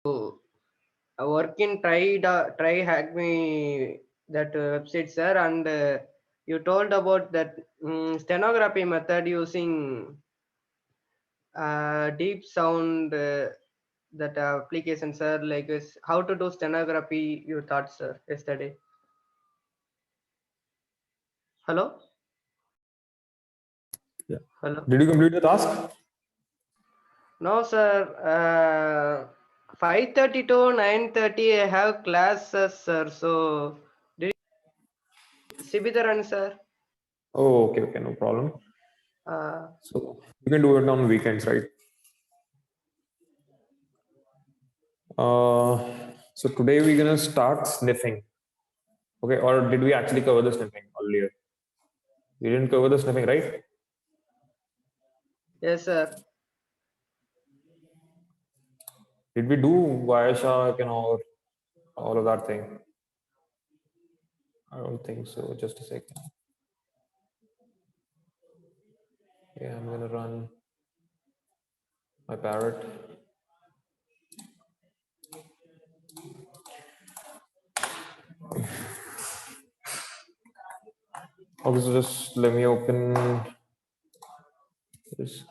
work in try hack me that website, sir, and you told about that stenography method using deep sound that application, sir, like is how to do stenography you thought, sir, yesterday. Hello. Yeah. Hello. Did you complete the task? No, sir. 5:30 to 9:30 I have classes, sir. So did Sibitharan, sir? Oh, okay, okay, no problem. Uh, So you can do it on weekends, right? Uh, so today we're gonna start sniffing. Okay, or did we actually cover the sniffing earlier? We didn't cover the sniffing, right? yes, sir. Did we do Wireshark and all of that thing? I don't think so. Just a second. Yeah, I'm gonna run my parrot. Okay, so just let me open this.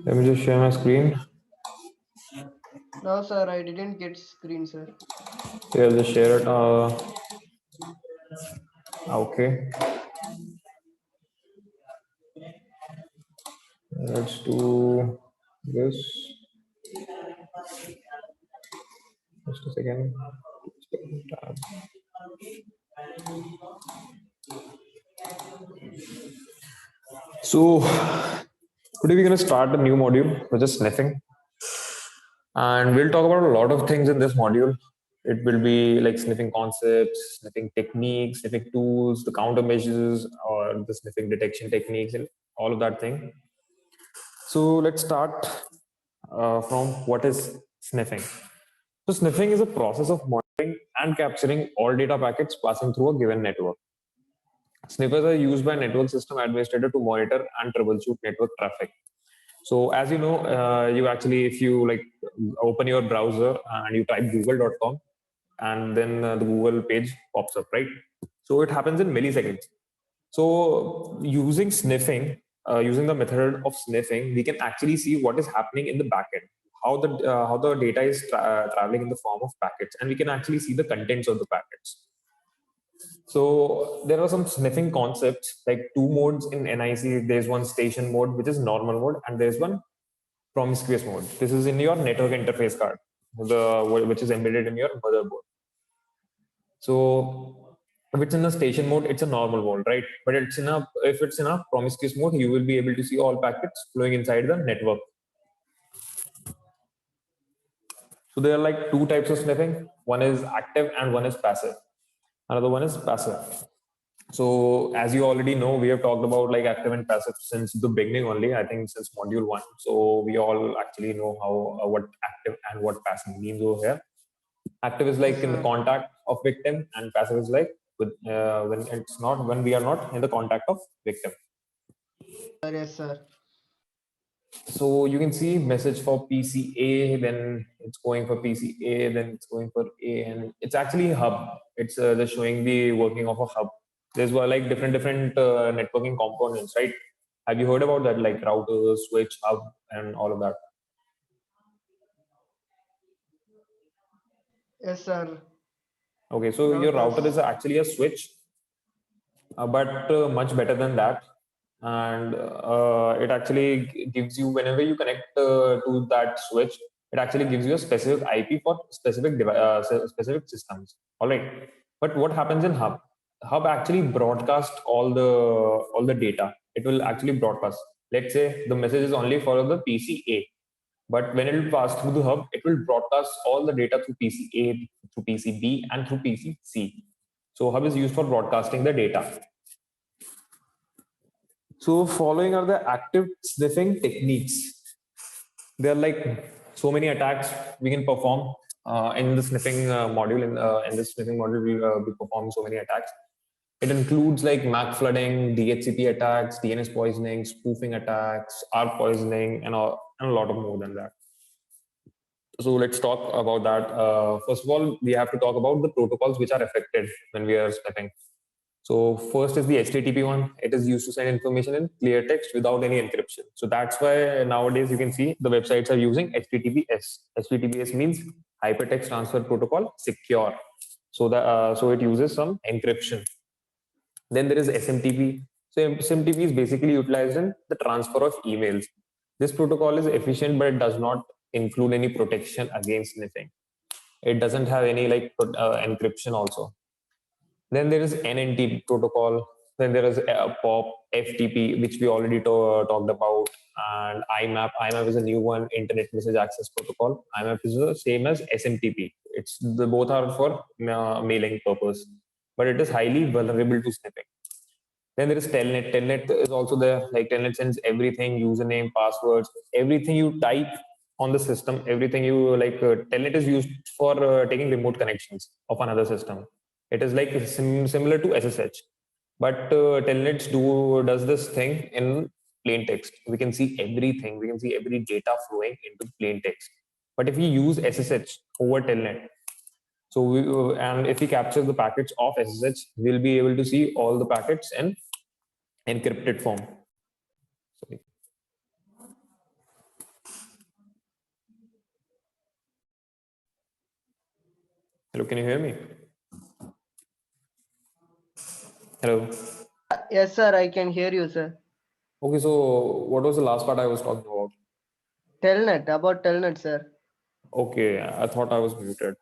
Let me just share my screen. No, sir. I didn't get screen, sir. Yeah, I'll just share it. Okay. Let's do this. Just a second. So today we're going to start a new module, which is sniffing. And we'll talk about a lot of things in this module. It will be like sniffing concepts, sniffing techniques, sniffing tools, the countermeasures, or the sniffing detection techniques, and all of that thing. So let's start from what is sniffing. So sniffing is a process of monitoring and capturing all data packets passing through a given network. Sniffers are used by network system administrator to monitor and troubleshoot network traffic. So as you know, you actually, if you like open your browser and you type google.com, and then the Google page pops up, right? So it happens in milliseconds. So using sniffing, using the method of sniffing, we can actually see what is happening in the backend, how the data is traveling in the form of packets, and we can actually see the contents of the packets. So there are some sniffing concepts, like two modes in NIC. There's one station mode, which is normal mode, and there's one promiscuous mode. This is in your network interface card, which is embedded in your motherboard. So if it's in a station mode, it's a normal mode, right? But if it's in a promiscuous mode, you will be able to see all packets flowing inside the network. So there are like two types of sniffing. One is active and one is passive. Another one is passive. So as you already know, we have talked about like active and passive since the beginning only. I think since module 1. So we all actually know how what active and what passive means over here. Active is like Yes, in the sir. contact of victim, and passive is like when we are not in the contact of victim. Yes, sir. So you can see message for PCA, then it's going for PCA, then it's going for A, and it's actually a hub. It's just showing the working of a hub. There's like different networking components, right? Have you heard about that, like router, switch, hub, and all of that? Yes, sir. Okay, so your router is Routers. actually a switch, but much better than that. And it actually gives you, whenever you connect to that switch, it actually gives you a specific IP for specific systems. All right. But what happens in hub? hub actually broadcast all the data. It will actually broadcast. Let's say the message is only for the PC A, but when it will pass through the hub, it will broadcast all the data through PC A, through PC B, and through PC C. So hub is used for broadcasting the data. So following are the active sniffing techniques. There are like so many attacks we can perform in the sniffing module. In this sniffing module, we perform so many attacks. It includes like MAC flooding, DHCP attacks, DNS poisoning, spoofing attacks, ARP poisoning, and a lot of more than that. So let's talk about that. First of all, we have to talk about the protocols which are affected when we are sniffing. So first is the HTTP one. It is used to send information in clear text without any encryption. So that's why nowadays you can see the websites are using HTTPS. HTTPS means Hypertext Transfer Protocol Secure. So it uses some encryption. Then there is SMTP. So SMTP is basically utilized in the transfer of emails. This protocol is efficient, but it does not include any protection against sniffing. It doesn't have any like encryption also. Then there is NNTP protocol. Then there is POP, FTP, which we already talked about, and IMAP. IMAP is a new one, Internet Message Access Protocol. IMAP is the same as SMTP. Both are for mailing purpose, but it is highly vulnerable to sniffing. Then there is Telnet. Telnet is also there. Like Telnet sends everything, username, passwords, everything you type on the system, everything you like. Telnet is used for taking remote connections of another system. It is like similar to SSH, but Telnet does this thing in plain text. We can see everything. We can see every data flowing into plain text. But if we use SSH over Telnet, and if we capture the packets of SSH, we'll be able to see all the packets in encrypted form. Sorry. Hello, can you hear me? Hello. Yes, sir, I can hear you, sir. Okay, so what was the last part I was talking about? Telnet, sir. Okay, I thought I was muted.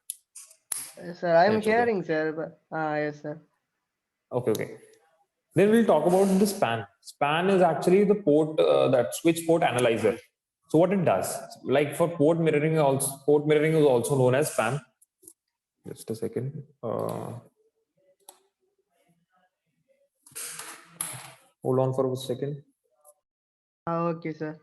Yes, sir, I'm It's okay. hearing, sir. But, yes, sir. Okay. Then we'll talk about the span. Span is actually the port, that switch port analyzer. So what it does, like for port mirroring, is also known as span. Just a second. Hold on for a second. Okay, sir.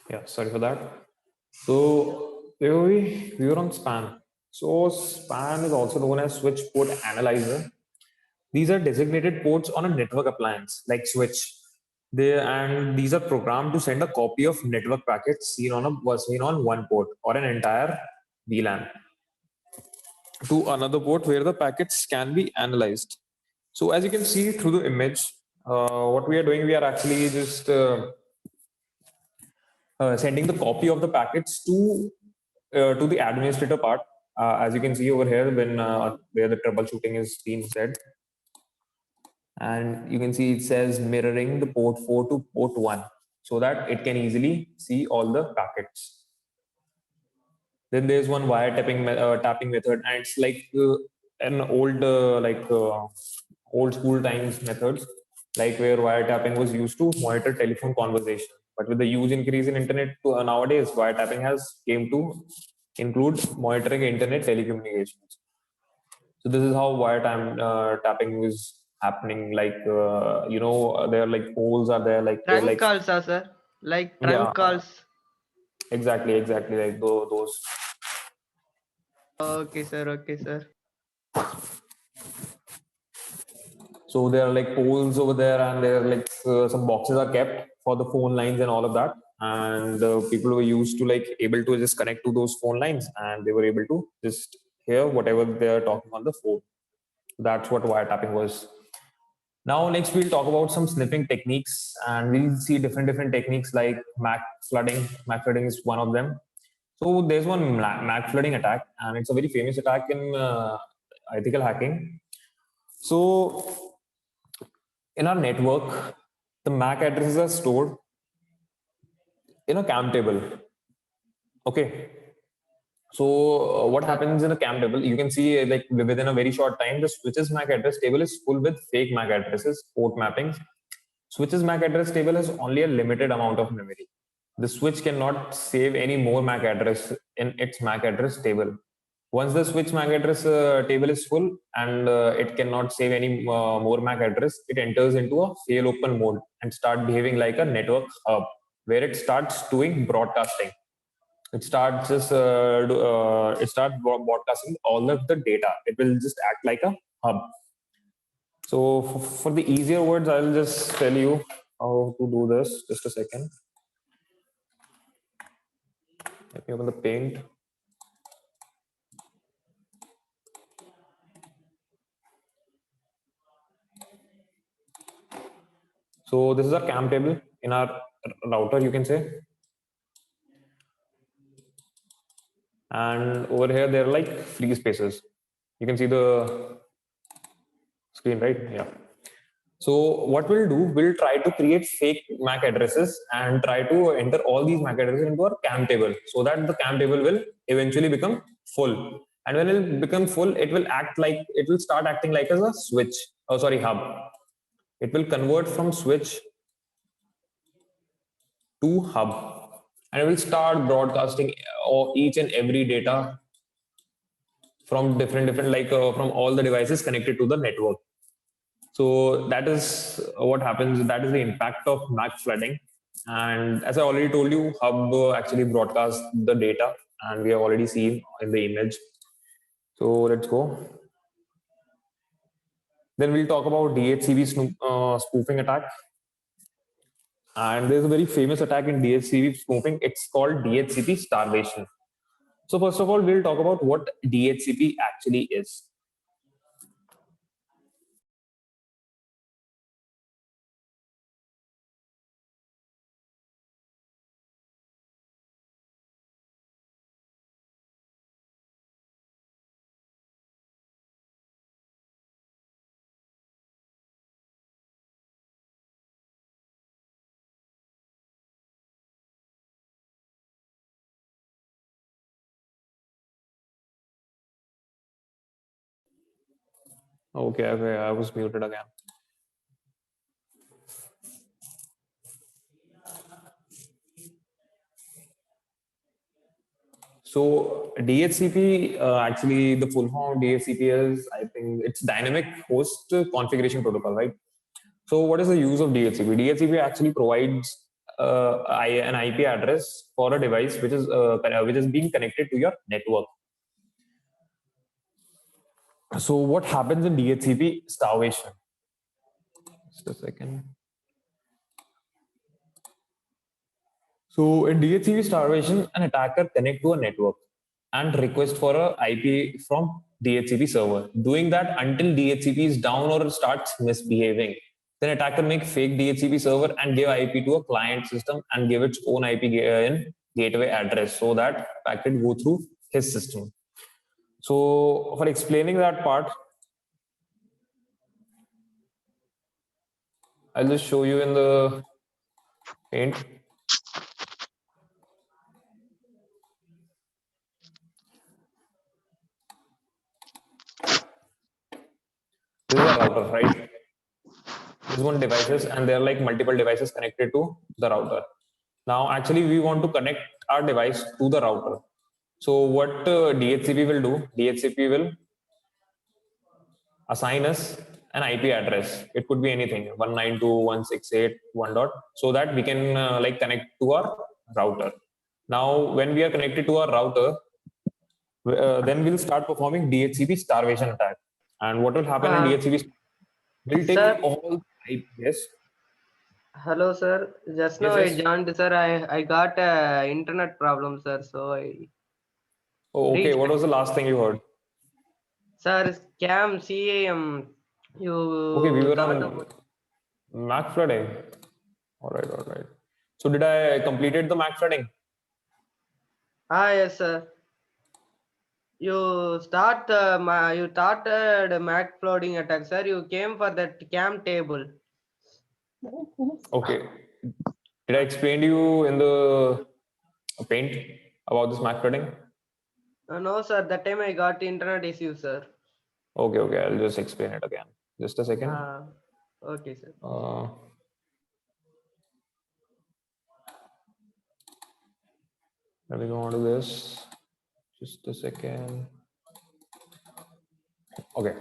Yeah, sorry for that. So where were we? We were on span. So span is also known as switch port analyzer. These are designated ports on a network appliance like switch. These are programmed to send a copy of network packets seen on one port or an entire VLAN to another port where the packets can be analyzed. So as you can see through the image, what we are doing, we are actually just sending the copy of the packets to the administrator part. As you can see over here, when where the troubleshooting is being said, and you can see it says mirroring the port 4 to port 1 so that it can easily see all the packets. Then there's one tapping method, and it's like an old school times methods, like where wiretapping was used to monitor telephone conversation. But with the huge increase in internet nowadays, wiretapping has came to include monitoring internet telecommunications. So this is how tapping is happening. Like there are like poles are there, like they're Trunk like calls, sir. Like yeah, trunk calls. exactly like those. Okay, sir. Okay, sir. So there are like poles over there, and there are like some boxes are kept for the phone lines and all of that. And people were used to like able to just connect to those phone lines, and they were able to just hear whatever they're talking on the phone. That's what wiretapping was. Now, next we'll talk about some sniffing techniques, and we'll see different techniques like MAC flooding. MAC flooding is one of them. So there's one MAC flooding attack, and it's a very famous attack in ethical hacking. So in our network, the MAC addresses are stored in a CAM table. Okay. So what happens in a CAM table? You can see like within a very short time, the switches MAC address table is full with fake MAC addresses, port mappings. Switches MAC address table has only a limited amount of memory. The switch cannot save any more MAC address in its MAC address table. Once the switch MAC address table is full and it cannot save any more MAC address, it enters into a fail open mode and start behaving like a network hub where it starts doing broadcasting. It starts broadcasting all of the data. It will just act like a hub. So for the easier words, I'll just tell you how to do this. Just a second. Let me open the paint. So this is our CAM table in our router, you can say. And over here, there are like free spaces. You can see the screen, right? Yeah. So what we'll do, we'll try to create fake MAC addresses and try to enter all these MAC addresses into our CAM table so that the CAM table will eventually become full. And when it will become full, it will start acting like as a switch. Oh, sorry, hub. It will convert from switch to hub, and it will start broadcasting each and every data from different from all the devices connected to the network. So that is what happens. That is the impact of MAC flooding. And as I already told you, hub actually broadcasts the data, and we have already seen in the image. So let's go. Then we'll talk about DHCP spoofing attack. And there's a very famous attack in DHCP spoofing. It's called DHCP starvation. So first of all, we'll talk about what DHCP actually is. Okay, I was muted again. So DHCP, actually the full form of DHCP is, I think it's dynamic host configuration protocol, right? So what is the use of DHCP? DHCP actually provides an IP address for a device which is being connected to your network. So what happens in DHCP starvation? Just a second. So in DHCP starvation, an attacker connect to a network and request for a IP from DHCP server. Doing that until DHCP is down or starts misbehaving. Then attacker make fake DHCP server and give IP to a client system and give its own IP in gateway address so that packet go through his system. So for explaining that part, I'll just show you in the paint. This is a router, right? This one devices, and there are like multiple devices connected to the router. Now, actually, we want to connect our device to the router. So what DHCP will do? DHCP will assign us an IP address. It could be anything, 192.168.1. So that we can like connect to our router. Now, when we are connected to our router, then we'll start performing DHCP starvation attack. And what will happen in DHCP? We'll take Sir? all IP. Yes. Hello, sir. Just now Yes, I joined, sir. I got a internet problem, sir. So I. Oh, okay. reached. What was the last thing you heard? Sir, CAM. You Okay, we were thought on about. Mac flooding. All right, all right. So did I completed the Mac flooding? Yes, sir. You started Mac flooding attack, sir. You came for that cam table. Okay. Did I explain to you in the paint about this Mac flooding? No, sir. That time I got internet issue, sir. Okay, okay. I'll just explain it again. Just a second. Okay, sir. Let me go on to this. Just a second. Okay.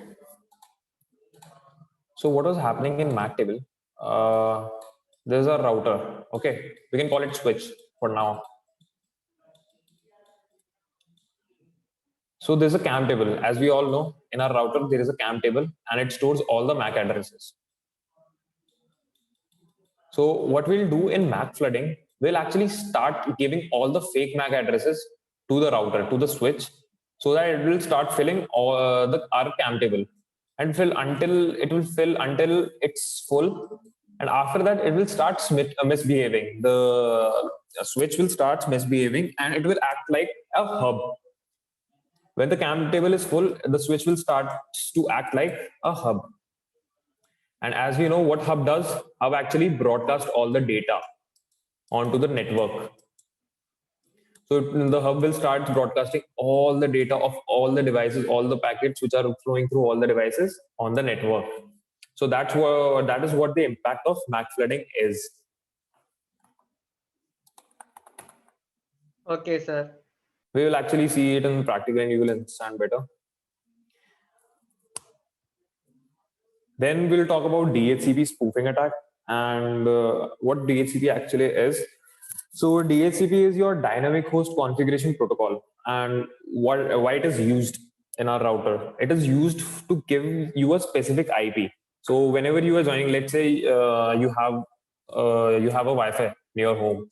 So what was happening in Mac table? There's a router. Okay, we can call it switch for now. So there's a CAM table. As we all know, in our router, there is a CAM table and it stores all the MAC addresses. So what we'll do in MAC flooding, we'll actually start giving all the fake MAC addresses to the router, to the switch, so that it will start filling all our CAM table and fill until it's full. And after that, it will start misbehaving. The switch will start misbehaving and it will act like a hub. When the CAM table is full, the switch will start to act like a hub. And as we know, what hub does, hub actually broadcast all the data onto the network. So the hub will start broadcasting all the data of all the devices, all the packets which are flowing through all the devices on the network. So that is what the impact of MAC flooding is. Okay, sir. We will actually see it in practical and you will understand better. Then we'll talk about DHCP spoofing attack and what DHCP actually is. So DHCP is your dynamic host configuration protocol, and why it is used in our router. It is used to give you a specific IP. So whenever you are joining, let's say you have a Wi-Fi near your home,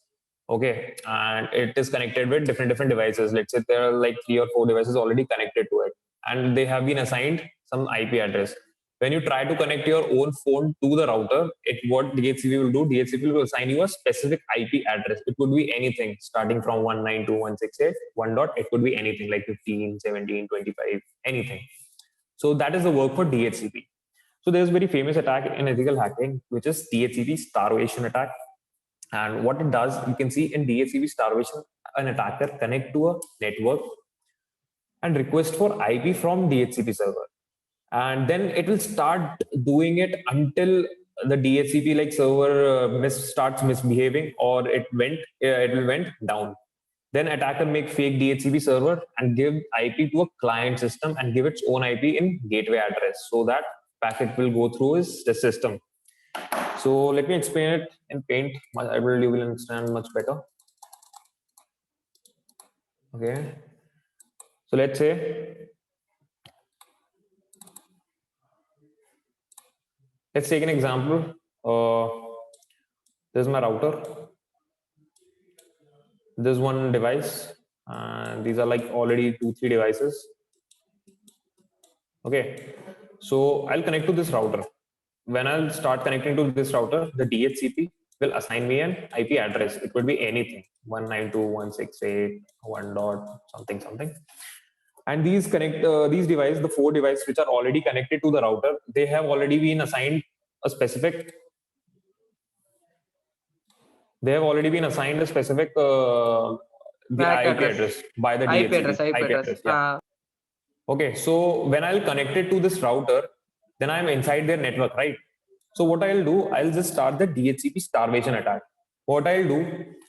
okay, and it is connected with different devices. Let's say there are like 3 or 4 devices already connected to it, and they have been assigned some IP address. When you try to connect your own phone to the router, what DHCP will do, DHCP will assign you a specific IP address. It could be anything starting from 192.168.1. It could be anything like 15, 17, 25, anything. So that is the work for DHCP. So there's a very famous attack in ethical hacking, which is DHCP starvation attack. And what it does, you can see in DHCP starvation, an attacker connect to a network and request for IP from DHCP server. And then it will start doing it until the DHCP like server starts misbehaving or it will went down. Then attacker make fake DHCP server and give IP to a client system and give its own IP in gateway address so that packet will go through the system. So let me explain it in Paint. I will, you will understand much better. Okay. So let's say, let's take an example. This is my router. This one device, and these are like already 2-3 devices. Okay. So I'll connect to this router. When I'll start connecting to this router, the DHCP will assign me an IP address. It could be anything, 192.168.1 dot something something. And these devices, the 4 devices which are already connected to the router, they have already been assigned a specific. They have already been assigned a specific the MAC IP address by the DHCP. IP address. Yeah. Okay, so when I'll connect it to this router, then I'm inside their network, right? So what I'll do, I'll just start the DHCP starvation attack. What I'll do,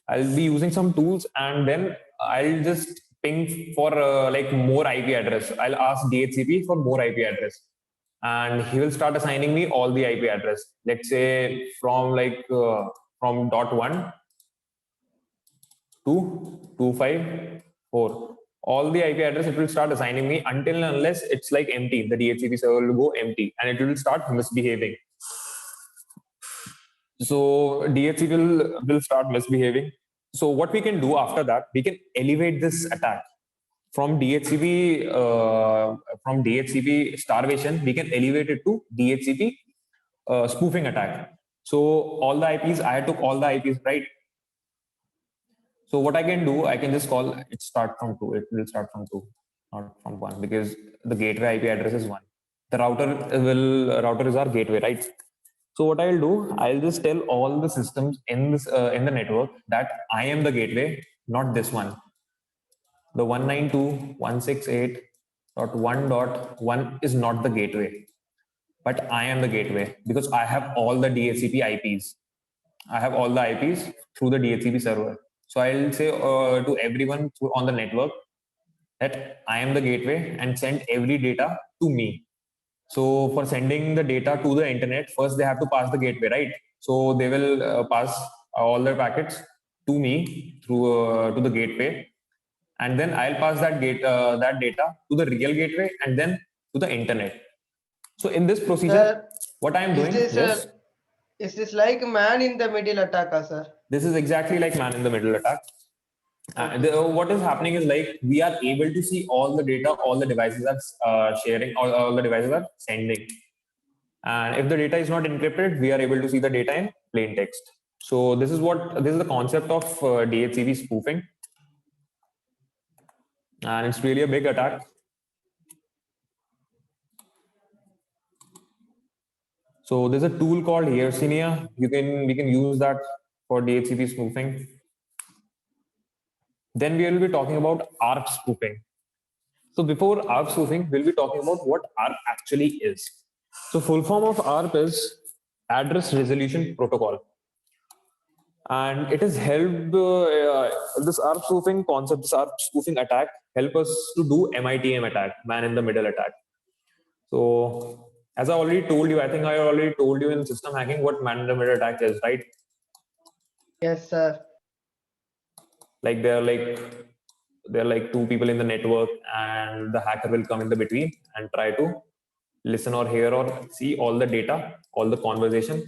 I'll be using some tools, and then I'll just ping for like more IP address. I'll ask DHCP for more IP address, and he will start assigning me all the IP address. Let's say from like from .1 to 254. All the IP address it will start assigning me until and unless it's like empty. The DHCP server will go empty and it will start misbehaving. So DHCP will start misbehaving. So what we can do after that, we can elevate this attack from DHCP starvation. We can elevate it to DHCP spoofing attack. So all the IPs, I took all the IPs, right? So what I can do, I can just call it start from 2. It will start from 2, not from 1, because the gateway IP address is 1. The router is our gateway, right? So what I'll do, I'll just tell all the systems in this in the network that I am the gateway, not this one. The 192.168.1.1 is not the gateway, but I am the gateway because I have all the DHCP IPs. I have all the IPs through the DHCP server. So I'll say to everyone on the network that I am the gateway and send every data to me. So for sending the data to the internet, first they have to pass the gateway, right? So they will pass all their packets to me through to the gateway, and then I'll pass that data to the real gateway and then to the internet. So in this procedure, what I'm doing is this like man in the middle attack, sir? This is exactly like man in the middle attack. What is happening is like we are able to see all the data, all the devices are sharing, all the devices are sending. And if the data is not encrypted, we are able to see the data in plain text. So this is the concept of DHCP spoofing. And it's really a big attack. So there's a tool called Yersinia. We can use that for DHCP spoofing. Then we will be talking about ARP spoofing. So before ARP spoofing, we'll be talking about what ARP actually is. So full form of ARP is Address Resolution Protocol. And it has helped this ARP spoofing concept, this ARP spoofing attack, help us to do MITM attack, man in the middle attack. So as I already told you, I think I already told you in system hacking what man in the middle attack is, right? Yes, sir. Like there are like 2 people in the network, and the hacker will come in the between and try to listen or hear or see all the data, all the conversation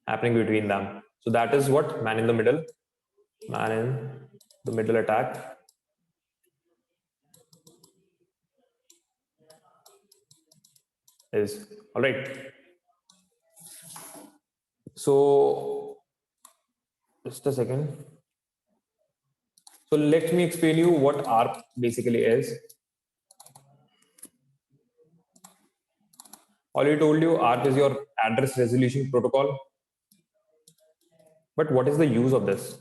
happening between them. So that is what man in the middle attack is. All right. So just a second. So let me explain you what ARP basically is. Already told you ARP is your address resolution protocol. But what is the use of this?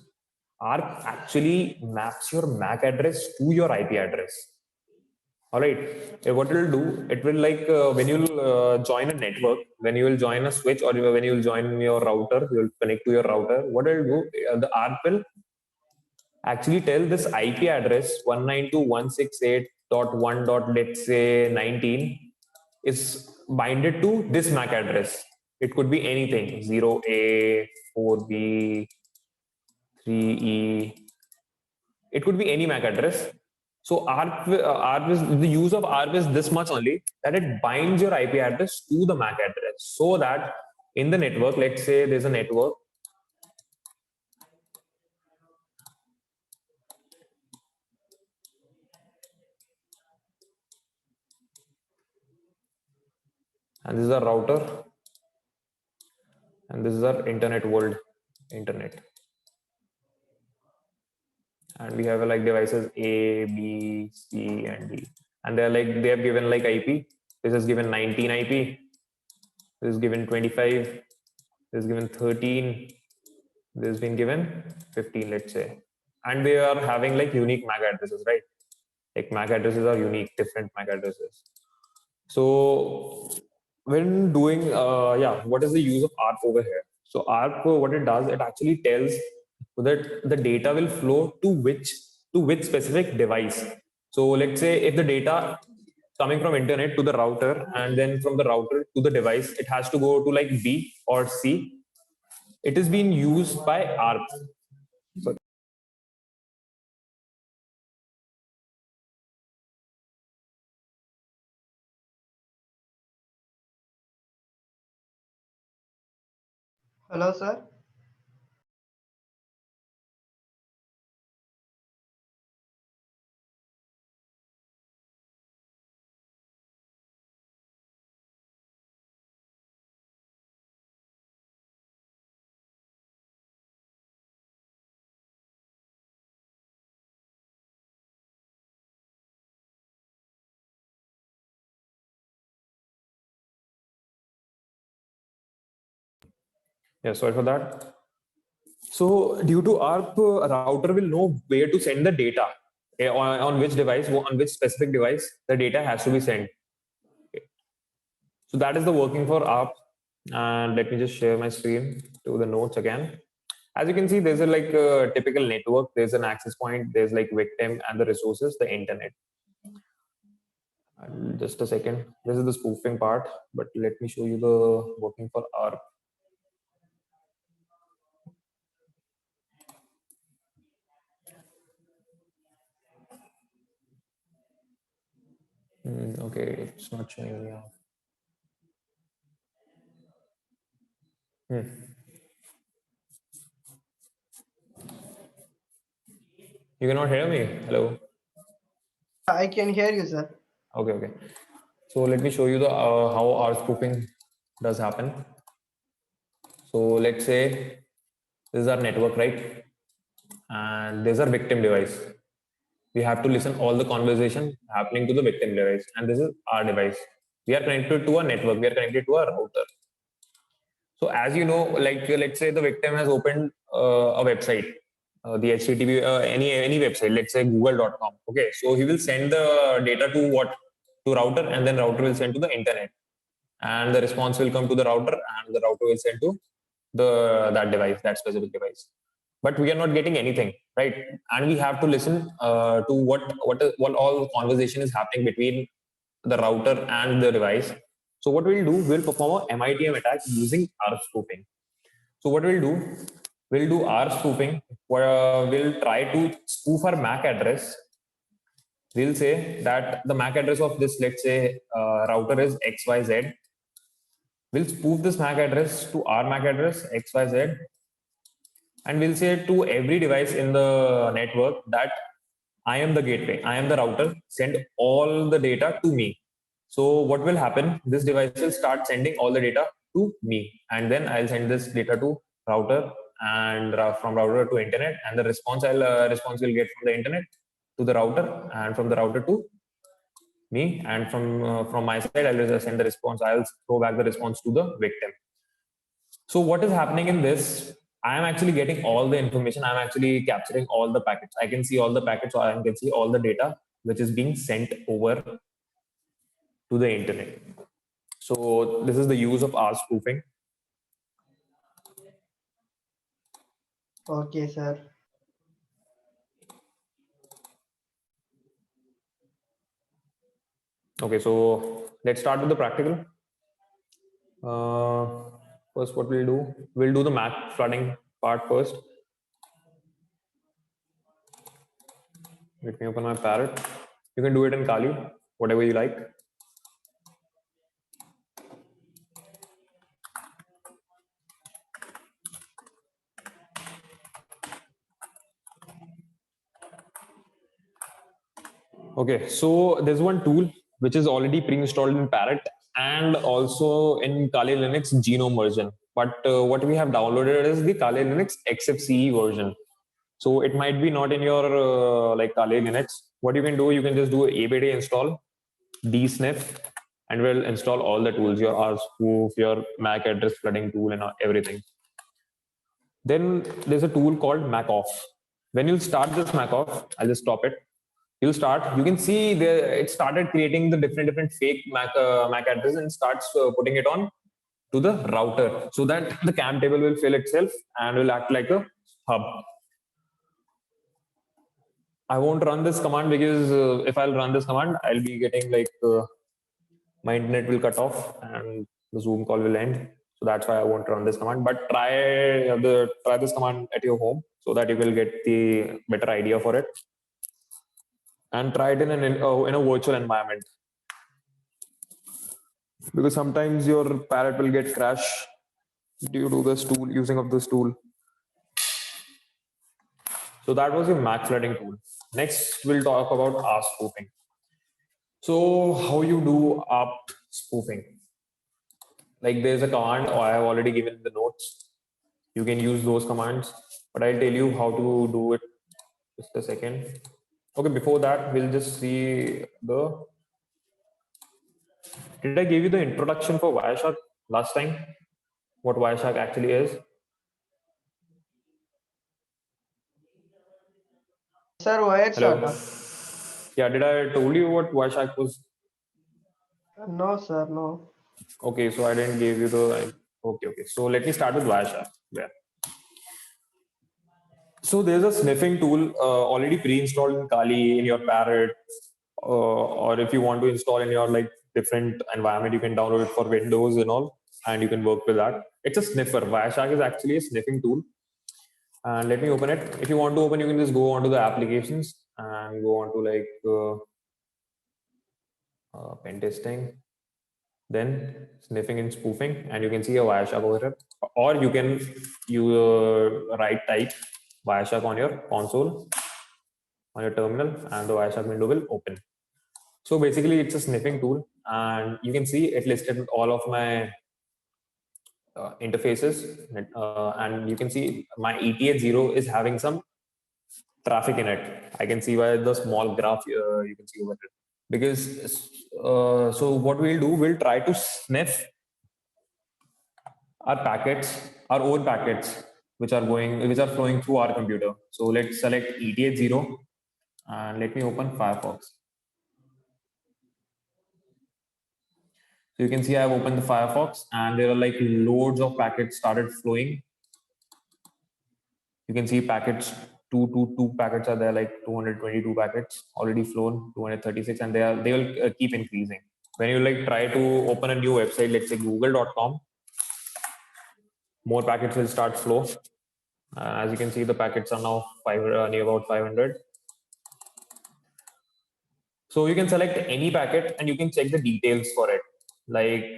ARP actually maps your MAC address to your IP address. All right. What it will do, it will like when you'll join a network, when you will join a switch, or when you will join your router, you will connect to your router. What it will do, the ARP will actually tell this IP address 192.168.1. Let's say 19 is binded to this MAC address. It could be anything, 0A, 4B, 3E. It could be any MAC address. So ARP is, the use of ARP is this much only, that it binds your IP address to the MAC address, so that in the network, let's say there's a network, and this is our router, and this is our internet world, internet. And we have like devices A, B, C, and D, and they're like, they have given like IP. This is given 19 IP. This is given 25. This is given 13. This has been given 15, let's say. And they are having like unique MAC addresses, right? Like MAC addresses are unique, different MAC addresses. So when doing, what is the use of ARP over here? So ARP, what it does, it actually tells that the data will flow to which specific device. So let's say if the data coming from internet to the router, and then from the router to the device, it has to go to like B or C. It is being used by ARP. So Hello, sir. yeah, sorry for that. So due to ARP, router will know where to send the data, on which device, on which specific device the data has to be sent. So that is the working for ARP. And let me just share my screen to the notes again. As you can see, there's a like a typical network. There's an access point. There's like victim and the resources, the internet. And just a second. This is the spoofing part, but let me show you the working for ARP. Okay, it's not showing me. You cannot hear me? Hello? I can hear you, sir. Okay. So let me show you the how our spoofing does happen. So let's say this is our network, right? And there's our victim device. We have to listen all the conversation happening to the victim device, and this is our device. We are connected to a network. We are connected to a router. So as you know, like let's say the victim has opened a website, the HTTP, any website, let's say google.com. Okay, so he will send the data to what? To router, and then router will send to the internet, and the response will come to the router, and the router will send to that device, that specific device. But we are not getting anything, right? And we have to listen to what all conversation is happening between the router and the device. So what we'll do, we'll perform a MITM attack using ARP spoofing. So what we'll do ARP spoofing, where we'll try to spoof our MAC address. We'll say that the MAC address of this, let's say, router is XYZ. We'll spoof this MAC address to our MAC address XYZ, and we'll say to every device in the network that I am the gateway, I am the router, send all the data to me. So what will happen? This device will start sending all the data to me, and then I'll send this data to router, and from router to internet, and the response response will get from the internet to the router, and from the router to me, and from my side I'll send the response. I'll throw back the response to the victim. So what is happening in this? I am actually getting all the information. I'm actually capturing all the packets. I can see all the packets, or I can see all the data which is being sent over to the internet. So this is the use of ARP spoofing. Okay, sir. Okay, so let's start with the practical. First, what we'll do the MAC flooding part first. Let me open my Parrot. You can do it in Kali, whatever you like. Okay, so there's one tool which is already pre-installed in Parrot and also in Kali Linux Genome version. But what we have downloaded is the Kali Linux XFCE version. So it might be not in your like Kali Linux. What you can do, you can just do apt install dsniff and we'll install all the tools, your rspoof, your MAC address flooding tool and everything. Then there's a tool called MacOff. When you start this MacOff, I'll just stop it. You can see it started creating the different fake MAC address and starts putting it on to the router so that the CAM table will fill itself and will act like a hub. I won't run this command because if I'll run this command, I'll be getting like my internet will cut off and the Zoom call will end. So that's why I won't run this command. But try this command at your home so that you will get the better idea for it. And try it in a virtual environment, because sometimes your Parrot will get crash due to this tool, using of this tool. So that was your MAC flooding tool. Next, we'll talk about ARP spoofing. So how you do ARP spoofing? Like there's a command, or I have already given the notes. You can use those commands, but I'll tell you how to do it. Just a second. Okay, before that, we'll just see the. Did I give you the introduction for Wireshark last time? What Wireshark actually is? Sir, Wireshark. Yeah, did I told you what Wireshark was? No, sir, no. Okay, so I didn't give you the. Okay. So let me start with Wireshark. Yeah. So there's a sniffing tool already pre-installed in Kali in your Parrot, or if you want to install in your like different environment, you can download it for Windows and all, and you can work with that. It's a sniffer. Wireshark is actually a sniffing tool. And let me open it. If you want to open, you can just go onto the applications and go on to like pen testing, then sniffing and spoofing, and you can see a Wireshark over here. Or you can right type Wireshark on your console, on your terminal, and the Wireshark window will open. So basically, it's a sniffing tool, and you can see it listed all of my interfaces, and you can see my ETH0 is having some traffic in it. I can see by the small graph you can see over it. Because so what we'll do, we'll try to sniff our packets, our own packets, which are flowing through our computer. So let's select ETH0 and let me open Firefox. So you can see I've opened the Firefox and there are like loads of packets started flowing. You can see packets, two packets are there, like 222 packets already flown, 236, and they will keep increasing. When you like try to open a new website, let's say google.com, more packets will start flow. As you can see, the packets are now near about 500. So you can select any packet and you can check the details for it. Like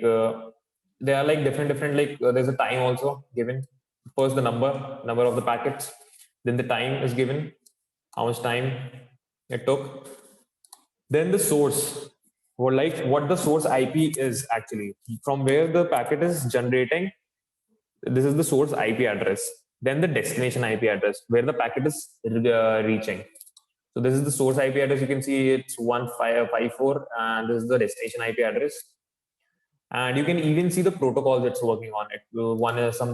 there are like different like there's a time also given. First the number of the packets, then the time is given, how much time it took, then the source, or like what the source IP is actually, from where the packet is generating. This is the source IP address. Then the destination IP address where the packet is reaching. So this is the source IP address. You can see it's 1554, and this is the destination IP address. And you can even see the protocols it's working on. One is some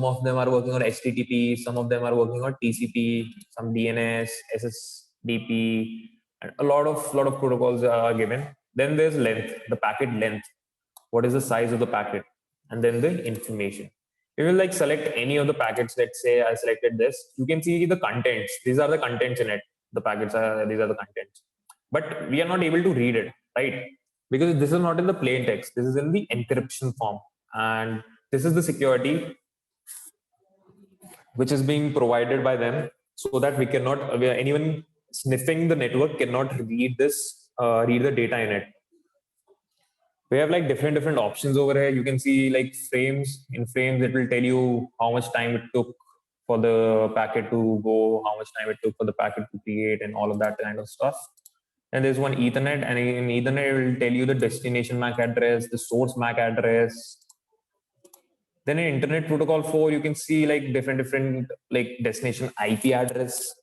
of them are working on HTTP, some of them are working on TCP, some DNS, SSDP, and a lot of protocols are given. Then there's length, the packet length. What is the size of the packet? And then the information. We will like select any of the packets. Let's say I selected this. You can see the contents. These are the contents in it. The packets are, these are the contents. But we are not able to read it, right? Because this is not in the plain text. This is in the encryption form. And this is the security which is being provided by them, so that we cannot, anyone sniffing the network cannot read read the data in it. We have like different options over here. You can see like frames. In frames, it will tell you how much time it took for the packet to go, how much time it took for the packet to create, and all of that kind of stuff. And there's one Ethernet, and in Ethernet, it will tell you the destination MAC address, the source MAC address. Then in Internet Protocol 4, you can see like different like destination IP address,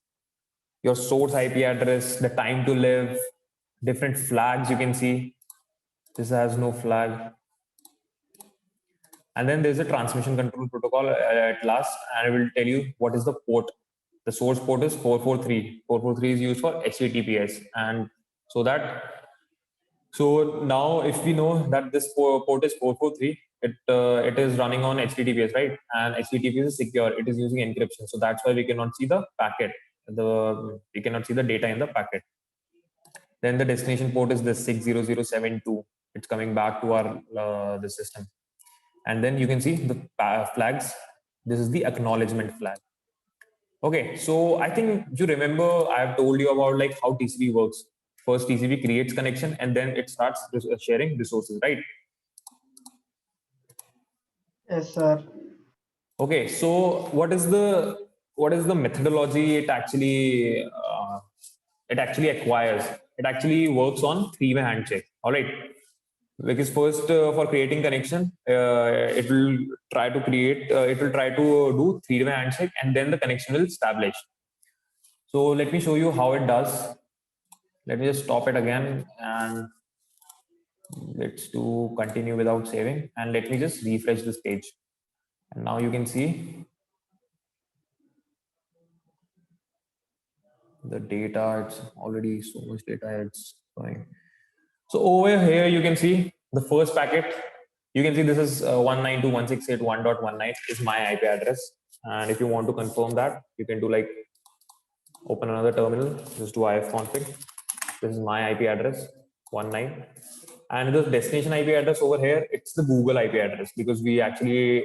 your source IP address, the time to live, different flags you can see. This has no flag. And then there's a transmission control protocol at last, and it will tell you what is the port. The source port is 443. 443 is used for HTTPS. And so now if we know that this port is 443, it is running on HTTPS, right? And HTTPS is secure. It is using encryption. So that's why we cannot see the packet. We cannot see the data in the packet. Then the destination port is the 60072. It's coming back to our the system. And then you can see the flags. This is the acknowledgement flag. Okay, so I think you remember I have told you about like how TCP works. First, TCP creates connection, and then it starts sharing resources, right? Yes, sir. Okay, so what is the methodology it actually acquires? It actually works on three-way handshake. All right, because first for creating connection, it will try to do three-way handshake, and then the connection will establish. So let me show you how it does. Let me just stop it again, and let's do continue without saving, and let me just refresh this page. And now you can see the data. It's already so much data it's going. So over here you can see the first packet. You can see this is 192.168.1.19 is my IP address, and if you want to confirm that, you can do like open another terminal, just do ifconfig. This is my IP address 19, and the destination IP address over here, it's the Google IP address, because we actually